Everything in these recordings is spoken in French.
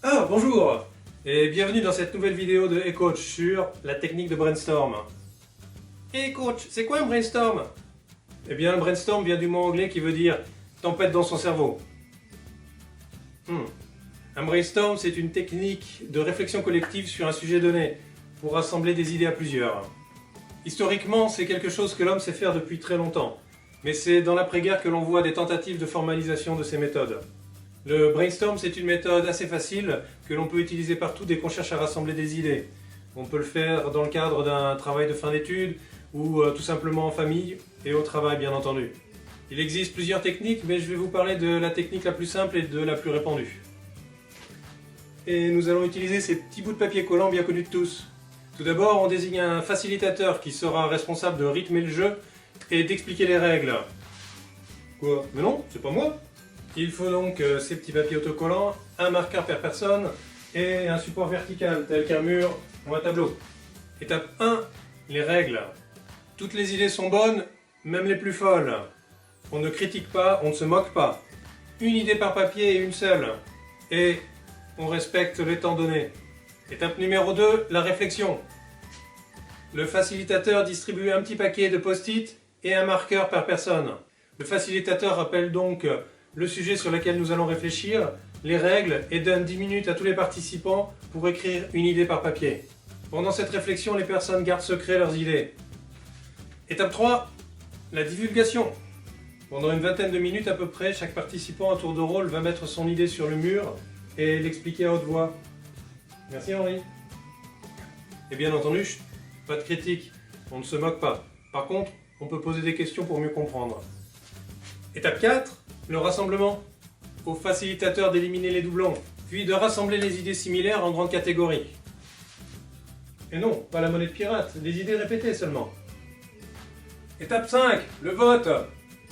Ah, bonjour et bienvenue dans cette nouvelle vidéo de eCoach sur la technique de brainstorm. Hey coach, c'est quoi un brainstorm? Eh bien, le brainstorm vient du mot anglais qui veut dire tempête dans son cerveau. Un brainstorm, c'est une technique de réflexion collective sur un sujet donné pour rassembler des idées à plusieurs. Historiquement, c'est quelque chose que l'homme sait faire depuis très longtemps, mais c'est dans l'après-guerre que l'on voit des tentatives de formalisation de ces méthodes. Le brainstorm, c'est une méthode assez facile que l'on peut utiliser partout dès qu'on cherche à rassembler des idées. On peut le faire dans le cadre d'un travail de fin d'études ou tout simplement en famille et au travail bien entendu. Il existe plusieurs techniques, mais je vais vous parler de la technique la plus simple et de la plus répandue. Et nous allons utiliser ces petits bouts de papier collant bien connus de tous. Tout d'abord, on désigne un facilitateur qui sera responsable de rythmer le jeu et d'expliquer les règles. Quoi? Mais non, c'est pas moi! Il faut donc ces petits papiers autocollants, un marqueur per personne et un support vertical tel qu'un mur ou un tableau. Étape 1, les règles. Toutes les idées sont bonnes, même les plus folles. On ne critique pas, on ne se moque pas. Une idée par papier et une seule. Et on respecte les temps donnés. Étape numéro 2, la réflexion. Le facilitateur distribue un petit paquet de post-it et un marqueur par personne. Le facilitateur rappelle donc le sujet sur lequel nous allons réfléchir, les règles, et donne 10 minutes à tous les participants pour écrire une idée par papier. Pendant cette réflexion, les personnes gardent secret leurs idées. Étape 3, la divulgation. Pendant une vingtaine de minutes à peu près, chaque participant à tour de rôle va mettre son idée sur le mur et l'expliquer à haute voix. Merci Henri. Et bien entendu, pas de critique, on ne se moque pas. Par contre, on peut poser des questions pour mieux comprendre. Étape 4, le rassemblement. Au facilitateur d'éliminer les doublons, puis de rassembler les idées similaires en grandes catégories. Et non, pas la monnaie de pirate, des idées répétées seulement. Étape 5, le vote.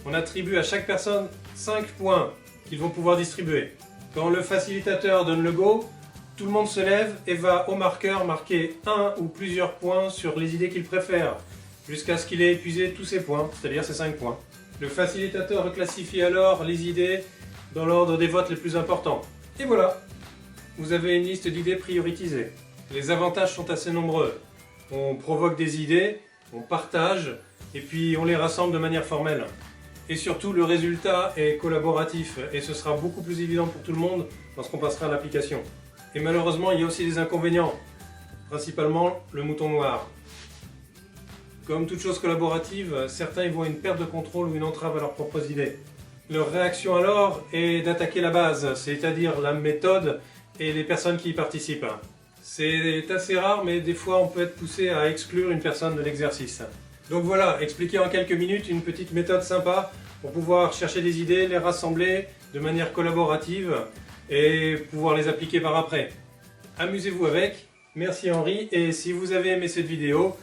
On attribue à chaque personne 5 points qu'ils vont pouvoir distribuer. Quand le facilitateur donne le go, tout le monde se lève et va au marqueur marquer un ou plusieurs points sur les idées qu'il préfère, jusqu'à ce qu'il ait épuisé tous ses points, c'est-à-dire ses 5 points. Le facilitateur classifie alors les idées dans l'ordre des votes les plus importants. Et voilà, vous avez une liste d'idées prioritisées. Les avantages sont assez nombreux. On provoque des idées, on partage, et puis on les rassemble de manière formelle. Et surtout, le résultat est collaboratif, et ce sera beaucoup plus évident pour tout le monde lorsqu'on passera à l'application. Et malheureusement, il y a aussi des inconvénients, principalement le mouton noir. Comme toute chose collaborative, certains y voient une perte de contrôle ou une entrave à leurs propres idées. Leur réaction alors est d'attaquer la base, c'est-à-dire la méthode et les personnes qui y participent. C'est assez rare, mais des fois on peut être poussé à exclure une personne de l'exercice. Donc voilà, expliquer en quelques minutes une petite méthode sympa pour pouvoir chercher des idées, les rassembler de manière collaborative et pouvoir les appliquer par après. Amusez-vous avec, merci Henri, et si vous avez aimé cette vidéo,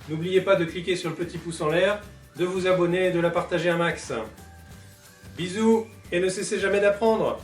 n'oubliez pas de cliquer sur le petit pouce en l'air, de vous abonner et de la partager un max. Bisous et ne cessez jamais d'apprendre!